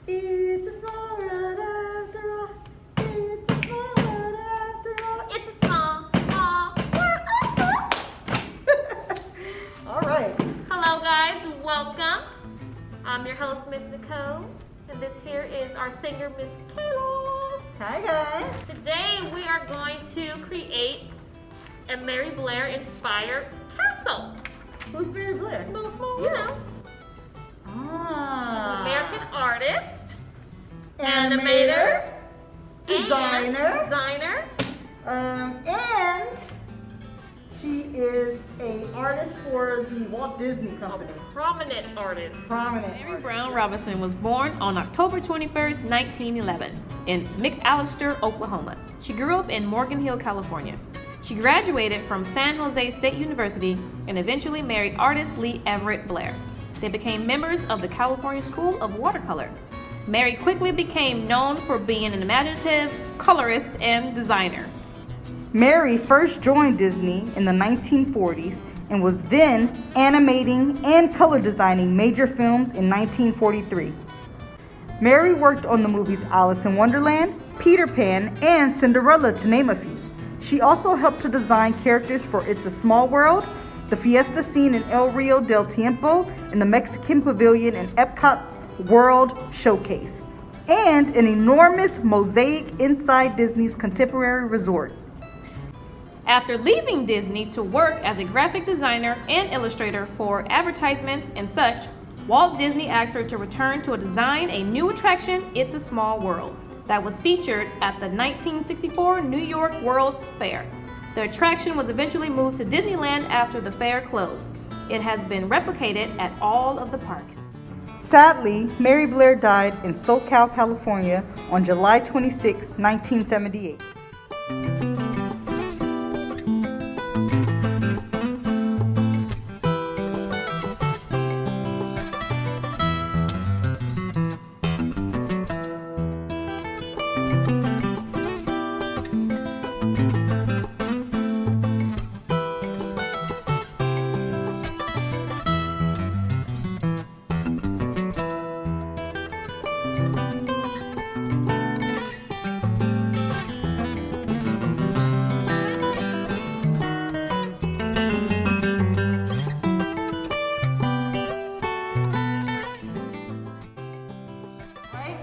It's a small world after all. It's a small world after all. It's a small, small world. All right. Hello guys, welcome. I'm your host, Miss Nicole, and this here is our singer, Miss Kayla. Hi guys. Today we are going to create a Mary Blair inspired castle. Who's Mary Blair? You know. Ah. American artist, Animator. designer, And she is a artist for the Walt Disney Company. prominent artist. Prominent. Mary Brown Robinson was born on October 21st, 1911 in McAllister, Oklahoma. She grew up in Morgan Hill, California. She graduated from San Jose State University and eventually married artist Lee Everett Blair. They became members of the California School of Watercolor. Mary quickly became known for being an imaginative colorist and designer. Mary first joined Disney in the 1940s and was then animating and color designing major films in 1943. Mary worked on the movies Alice in Wonderland, Peter Pan, and Cinderella, to name a few. She also helped to design characters for It's a Small World, the fiesta scene in El Rio del Tiempo, and the Mexican Pavilion in Epcot's World Showcase, and an enormous mosaic inside Disney's Contemporary Resort. After leaving Disney to work as a graphic designer and illustrator for advertisements and such, Walt Disney asked her to return to design a new attraction, It's a Small World, that was featured at the 1964 New York World's Fair. The attraction was eventually moved to Disneyland after the fair closed. It has been replicated at all of the parks. Sadly, Mary Blair died in SoCal, California on July 26, 1978.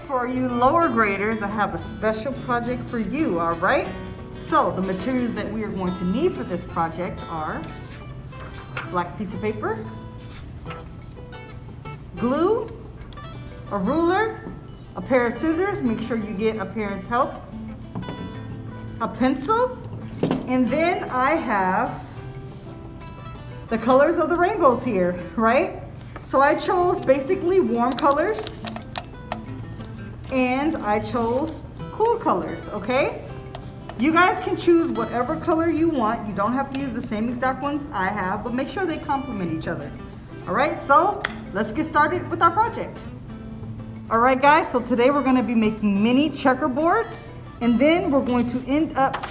For you lower graders, I have a special project for you, all right? So the materials that we are going to need for this project are black piece of paper, glue, a ruler, a pair of scissors, make sure you get a parent's help, a pencil, and then I have the colors of the rainbows here, right? So I chose basically warm colors, and I chose cool colors, okay? You guys can choose whatever color you want. You don't have to use the same exact ones I have, but make sure they complement each other. All right, so let's get started with our project. All right, guys, so today we're gonna be making mini checkerboards, and then we're going to end up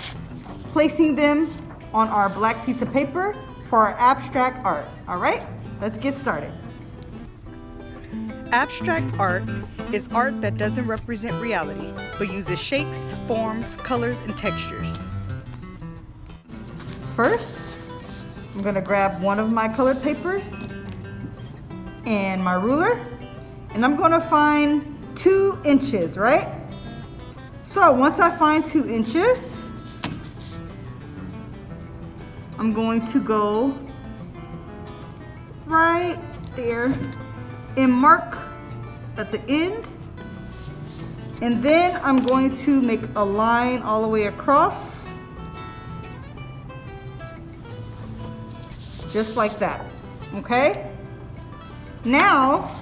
placing them on our black piece of paper for our abstract art. All right, let's get started. Abstract art is art that doesn't represent reality, but uses shapes, forms, colors, and textures. First, I'm gonna grab one of my colored papers and my ruler, and I'm gonna find 2 inches, right? So once I find 2 inches, I'm going to go right there and mark at the end, and then I'm going to make a line all the way across, just like that, okay? Now,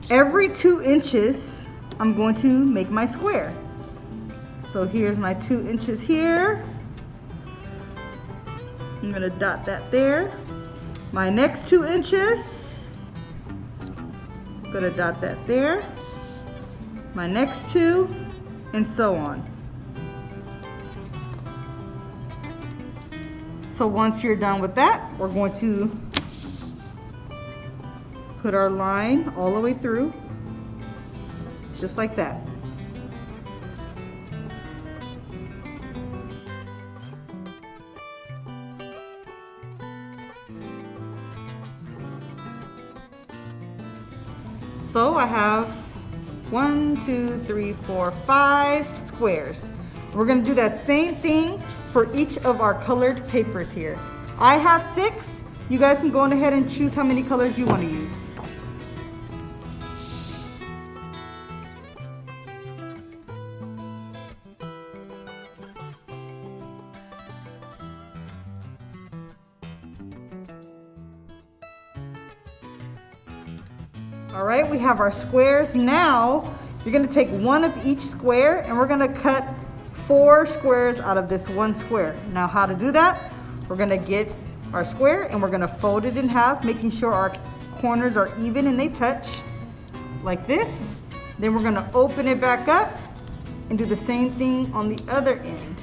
every 2 inches, I'm going to make my square. So here's my 2 inches here. I'm gonna dot that there. My next 2 inches, gonna dot that there, my next 2, and so on. So once you're done with that, we're going to put our line all the way through. just like that. So I have 1, 2, 3, 4, 5 squares. We're gonna do that same thing for each of our colored papers here. I have 6. You guys can go on ahead and choose how many colors you want to use. All right, we have our squares. Now, you're gonna take one of each square and we're gonna cut 4 squares out of this one square. Now, how to do that? We're gonna get our square and we're gonna fold it in half, making sure our corners are even and they touch, like this. Then we're gonna open it back up and do the same thing on the other end.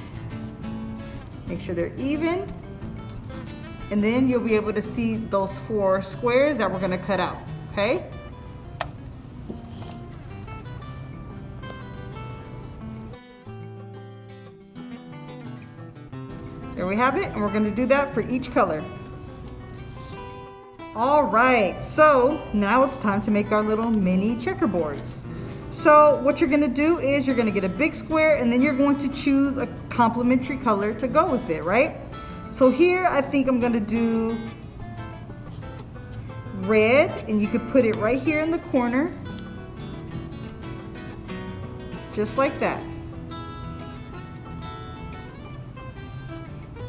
Make sure they're even. And then you'll be able to see those 4 squares that we're gonna cut out, okay? There we have it, and we're gonna do that for each color. All right, so now it's time to make our little mini checkerboards. So what you're gonna do is you're gonna get a big square and then you're going to choose a complementary color to go with it, right? So here I think I'm gonna do red, and you could put it right here in the corner, just like that.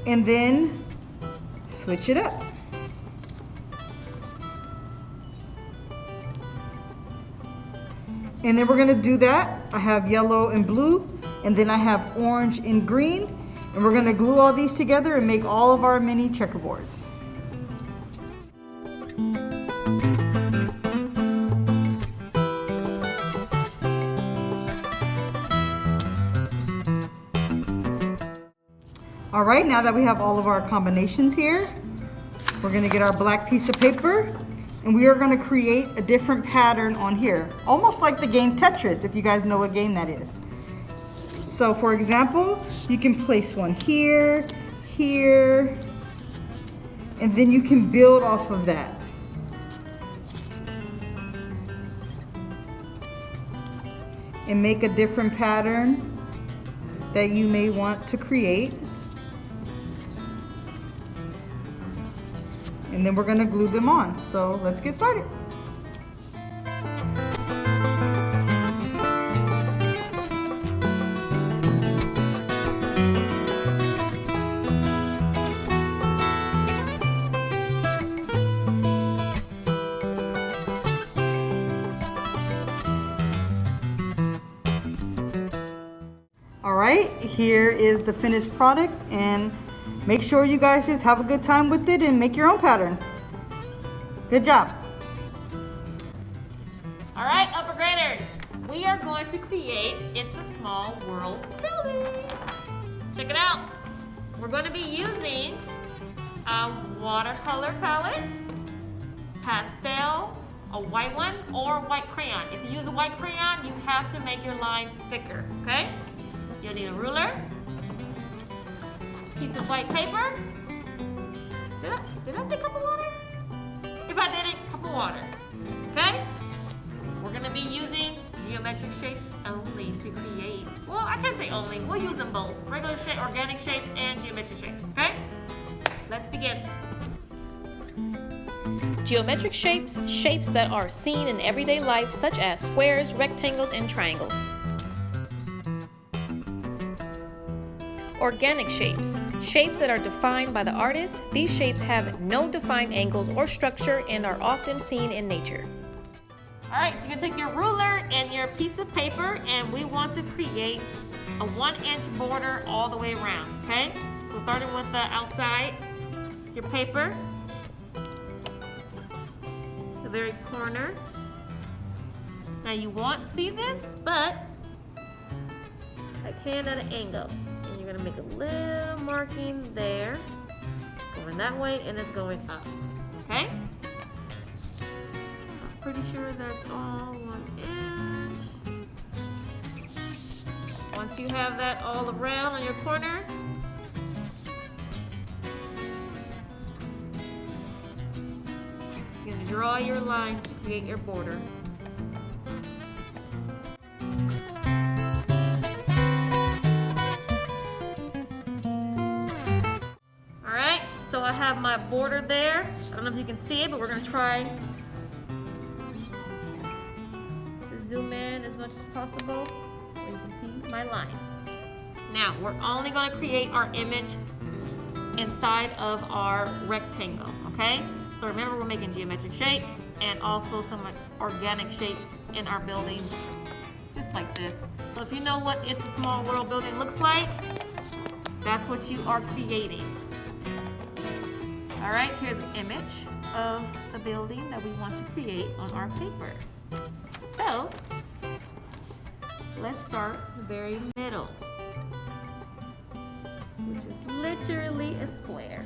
And then switch it up. And then we're gonna do that. I have yellow and blue, and then I have orange and green, and we're gonna glue all these together and make all of our mini checkerboards. All right, now that we have all of our combinations here, we're gonna get our black piece of paper and we are gonna create a different pattern on here, almost like the game Tetris, if you guys know what game that is. So for example, you can place one here, here, and then you can build off of that. And make a different pattern that you may want to create. And then we're gonna glue them on. So let's get started. All right, here is the finished product, and make sure you guys just have a good time with it and make your own pattern. Good job. All right, upper graders, we are going to create It's a Small World building. Check it out. We're going to be using a watercolor palette, pastel, a white one, or white crayon. If you use a white crayon, you have to make your lines thicker, okay? You'll need a ruler, piece of white paper. Did I say cup of water? If I didn't, cup of water. Okay? We're gonna be using geometric shapes only to create. Well, I can't say only. We'll use them both. Regular shape, organic shapes, and geometric shapes. Okay? Let's begin. Geometric shapes, shapes that are seen in everyday life, such as squares, rectangles, and triangles. Organic shapes, shapes that are defined by the artist. These shapes have no defined angles or structure and are often seen in nature. All right, so you're gonna take your ruler and your piece of paper, and we want to create a 1-inch border all the way around, okay? So starting with the outside, your paper, the very corner. Now you won't see this, but I can at an angle. And you're gonna make a little marking there, going that way, and it's going up, okay? I'm pretty sure that's all 1 inch. you have that all around on your corners. You're going to draw your line to create your border. Alright, so I have my border there. I don't know if you can see it, but we're going to try to zoom in as much as possible where you can see my line. Now, we're only going to create our image inside of our rectangle, okay? So remember, we're making geometric shapes and also some organic shapes in our building, just like this. So if you know what It's a Small World building looks like, that's what you are creating. All right, here's an image of the building that we want to create on our paper. So let's start the very middle, which is literally a square.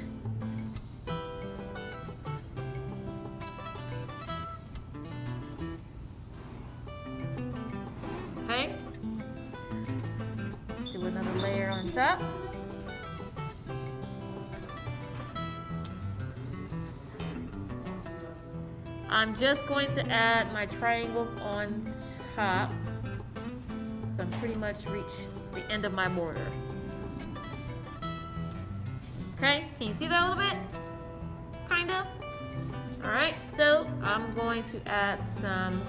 Okay, let's do another layer on top. I'm just going to add my triangles on top, so I'm pretty much reached the end of my border. Okay, can you see that a little bit? Kind of. All right, so I'm going to add some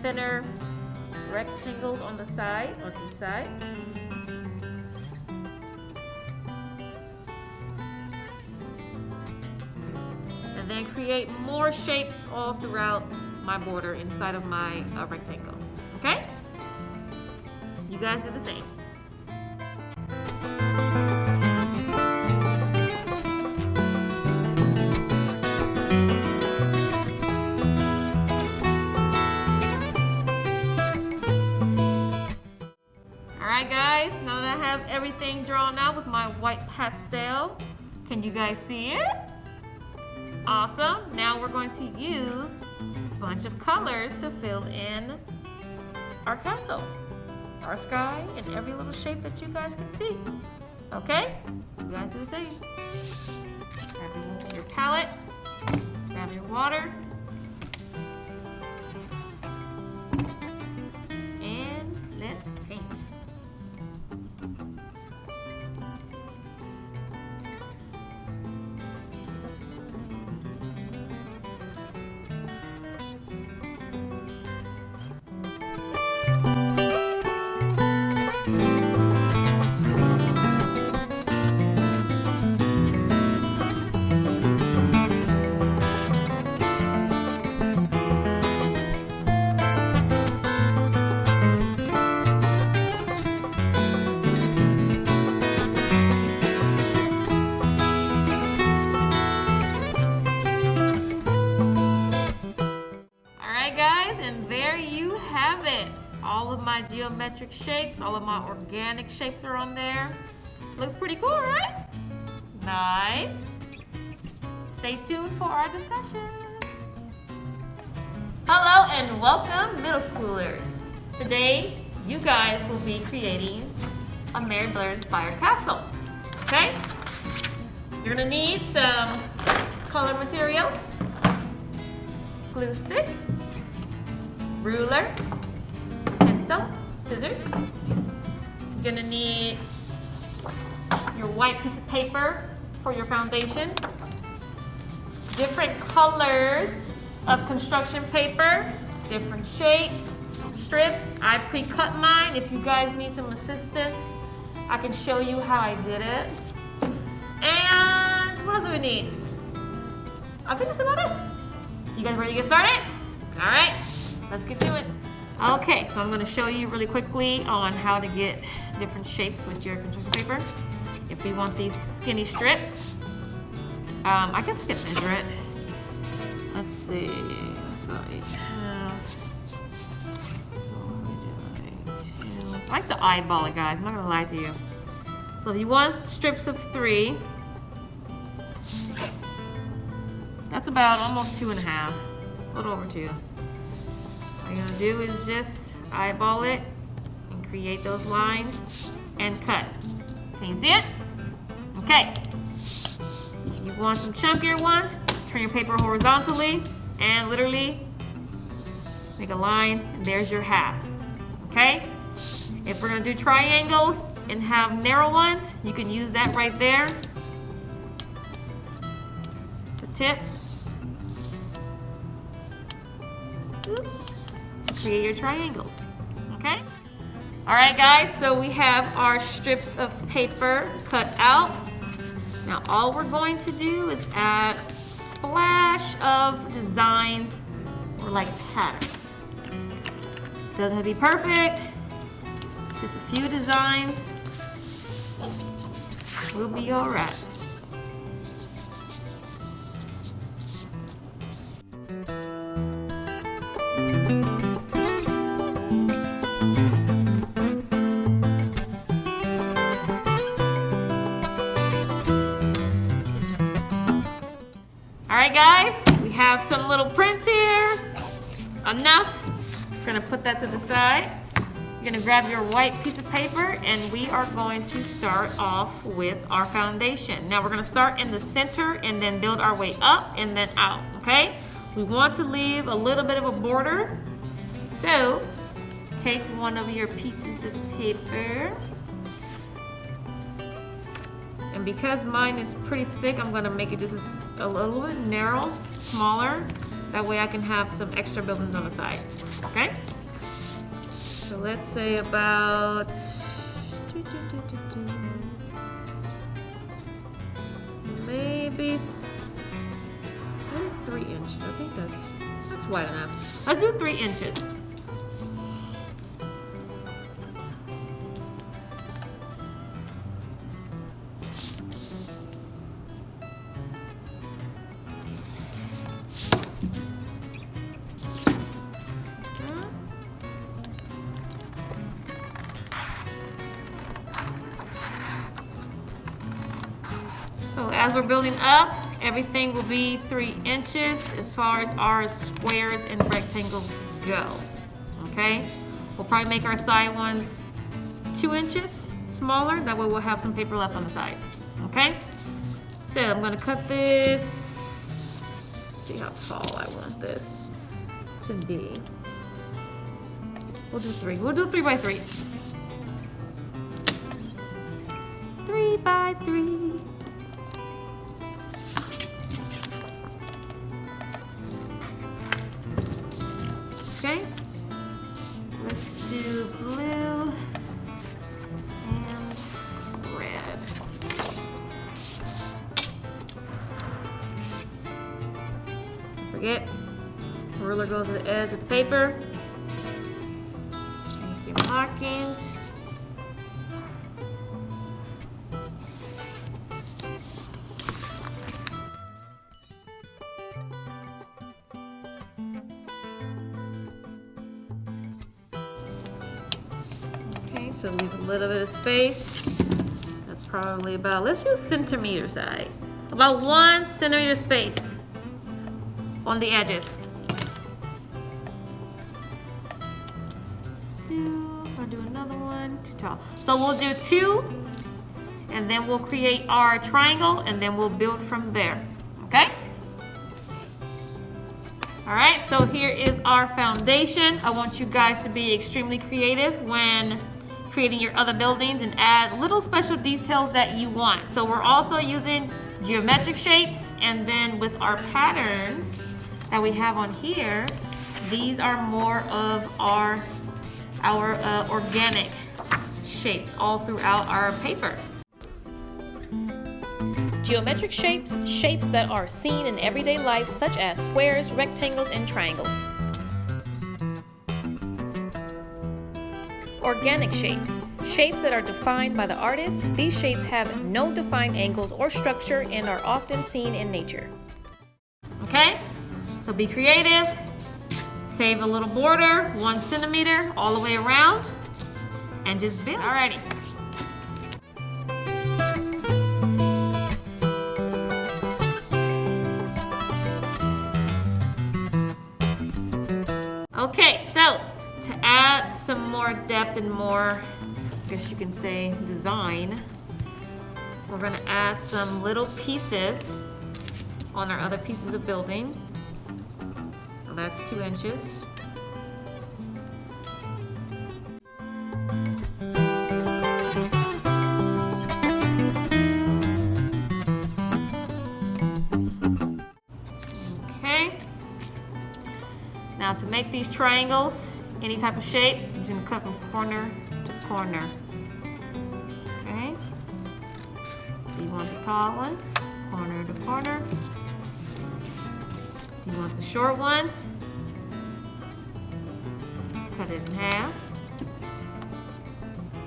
thinner rectangles on the side, on each side. And then create more shapes all throughout my border inside of my rectangle. Okay? You guys do the same. Alright guys, now that I have everything drawn out with my white pastel, can you guys see it? Awesome. Now we're going to use a bunch of colors to fill in our castle, our sky, and every little shape that you guys can see. Okay? You guys do the same. Grab your palette, grab your water, and let's paint. All of my geometric shapes, all of my organic shapes are on there. Looks pretty cool, right? Nice. Stay tuned for our discussion. Hello and welcome, middle schoolers. Today, you guys will be creating a Mary Blair inspired castle, okay? You're gonna need some color materials, glue stick, ruler, pencil, scissors. You're gonna need your white piece of paper for your foundation, different colors of construction paper, different shapes, strips. I pre-cut mine. If you guys need some assistance, I can show you how I did it. And what else do we need? I think that's about it. You guys ready to get started? All right, let's get to it. Okay, so I'm going to show you really quickly on how to get different shapes with your construction paper. If you want these skinny strips, I guess I can measure it. Let's see, it's about 8.5. So I like to eyeball it, guys. I'm not going to lie to you. So if you want strips of 3, that's about almost 2.5, a little over 2. All you're gonna do is just eyeball it and create those lines and cut. Can you see it? Okay. You want some chunkier ones, turn your paper horizontally and literally make a line, and there's your half. Okay? If we're gonna do triangles and have narrow ones, you can use that right there. The tip. Oops. To create your triangles. Okay? Alright guys, so we have our strips of paper cut out. Now all we're going to do is add a splash of designs or like patterns. Doesn't have to be perfect, just a few designs. We'll be alright. Alright guys, we have some little prints here. Enough. We're gonna put that to the side. You're gonna grab your white piece of paper and we are going to start off with our foundation. Now we're gonna start in the center and then build our way up and then out, okay? We want to leave a little bit of a border. So take one of your pieces of paper. And because mine is pretty thick, I'm gonna make it just a little bit narrow, smaller. That way I can have some extra buildings on the side, okay? So let's say about, maybe 3 inches. I think that's wide enough. Let's do 3 inches. So as we're building up, everything will be 3 inches as far as our squares and rectangles go, okay? We'll probably make our side ones 2 inches smaller. That way we'll have some paper left on the sides, okay? So I'm gonna cut this, see how tall I want this to be. We'll do 3, we'll do 3 by 3. 3 by 3. Okay, let's do blue and red. Don't forget, the ruler goes to the edge of the paper. Make your markings. Okay, so leave a little bit of space. That's probably about, let's use centimeter side. About 1 centimeter space on the edges. 2, I'll do another one, too tall. So we'll do 2, and then we'll create our triangle, and then we'll build from there, okay? All right, so here is our foundation. I want you guys to be extremely creative when creating your other buildings and add little special details that you want. So we're also using geometric shapes, and then with our patterns that we have on here, these are more of our organic shapes all throughout our paper. Geometric shapes, shapes that are seen in everyday life, such as squares, rectangles, and triangles. Organic shapes, shapes that are defined by the artist. These shapes have no defined angles or structure and are often seen in nature. Okay, so be creative. Save a little border, 1 centimeter all the way around, and just build. Alrighty. Okay, so to add some more depth and more, I guess you can say, design, we're gonna add some little pieces on our other pieces of building. Well, that's 2 inches. Okay. Now to make these triangles, any type of shape, you're just gonna cut from corner to corner. Okay? You want the tall ones, corner to corner. You want the short ones, cut it in half.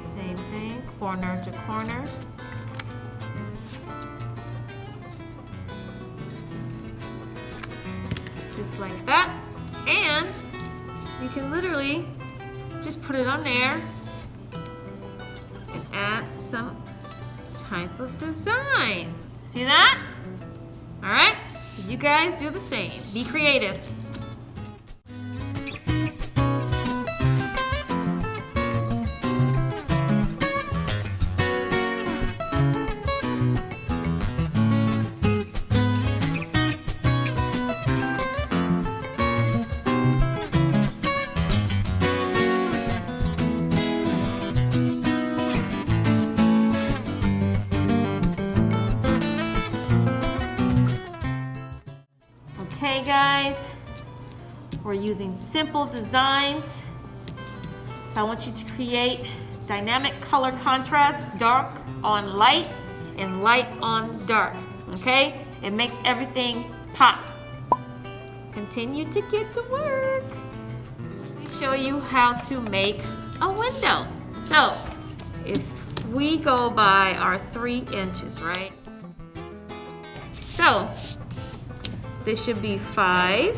Same thing, corner to corner. Just like that. And you can literally just put it on there and add some type of design. See that? All right, you guys do the same. Be creative. Okay guys, we're using simple designs. So I want you to create dynamic color contrast, dark on light and light on dark, okay? It makes everything pop. Continue to get to work. Let me show you how to make a window. So if we go by our 3 inches, right? So this should be 5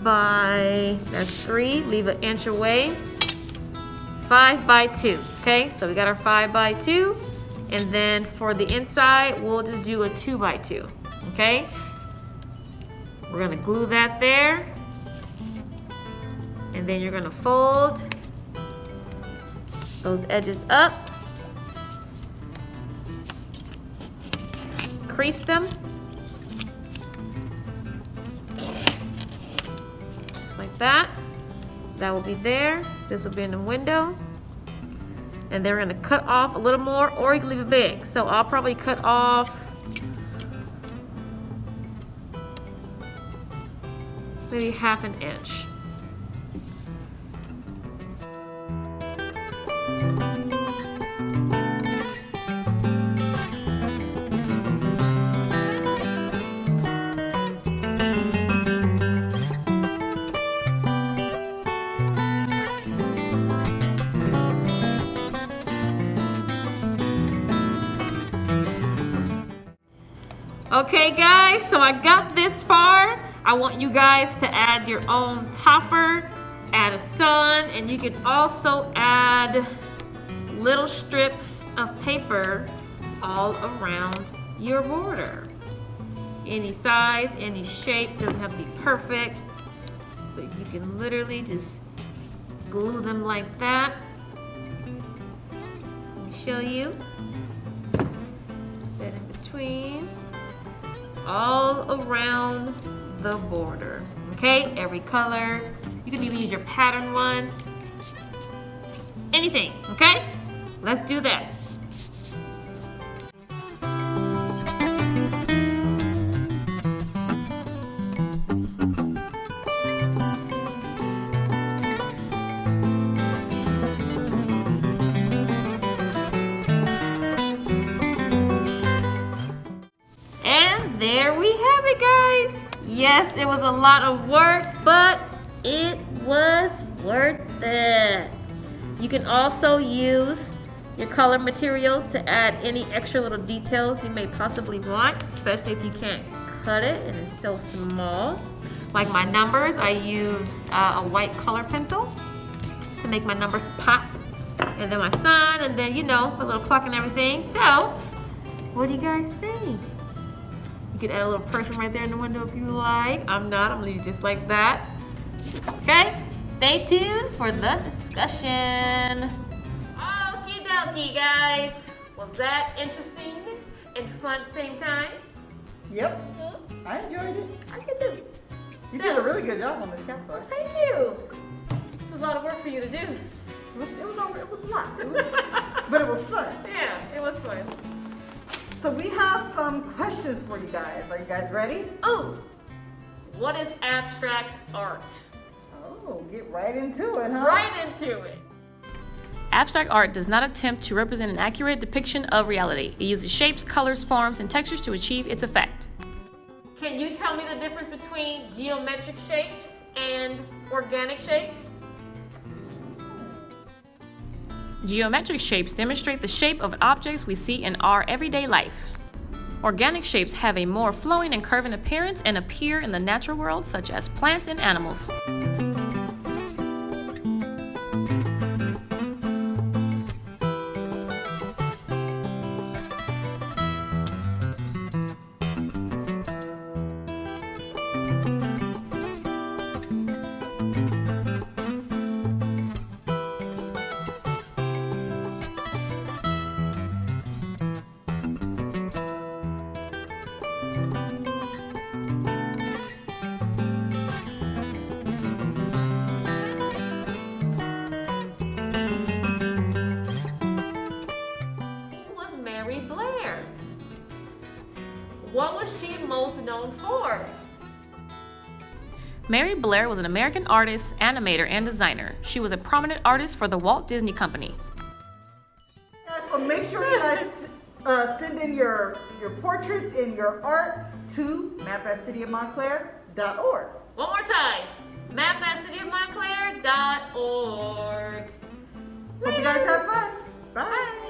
by, that's 3, leave an inch away, 5 by 2, okay? So we got our 5 by 2, and then for the inside, we'll just do a 2 by 2, okay? We're gonna glue that there, and then you're gonna fold those edges up, crease them, like that. That will be there. This will be in the window. And they're gonna cut off a little more, or you can leave it big. So I'll probably cut off maybe 1/2 inch. Okay guys, so I got this far. I want you guys to add your own topper, add a sun, and you can also add little strips of paper all around your border. Any size, any shape, doesn't have to be perfect, but you can literally just glue them like that. Let me show you. That in between. All around the border, okay? Every color. You can even use your pattern ones. Anything, okay? Let's do that. There we have it, guys. Yes, it was a lot of work, but it was worth it. You can also use your color materials to add any extra little details you may possibly want, especially if you can't cut it and it's so small. Like my numbers, I used a white color pencil to make my numbers pop. And then my sun, and then, you know, a little clock and everything. So, what do you guys think? You could add a little person right there in the window if you like. I'm not, I'm gonna leave it just like that. Okay, Stay tuned for the discussion. Okie dokie, guys. Was that interesting and fun at the same time? Yep, I enjoyed it. I could do. You did a really good job on this castle. Thank you. This was a lot of work for you to do. It was a lot, but it was fun. Yeah, it was fun. So we have some questions for you guys. Are you guys ready? Oh, what is abstract art? Oh, get right into it, huh? Right into it. Abstract art does not attempt to represent an accurate depiction of reality. It uses shapes, colors, forms, and textures to achieve its effect. Can you tell me the difference between geometric shapes and organic shapes? Geometric shapes demonstrate the shape of objects we see in our everyday life. Organic shapes have a more flowing and curving appearance and appear in the natural world, such as plants and animals. Blair. What was she most known for? Mary Blair was an American artist, animator, and designer. She was a prominent artist for the Walt Disney Company. So make sure you guys send in your portraits and your art to map@cityofmontclair.org. One more time, map@cityofmontclair.org. Hope you guys have fun. Bye.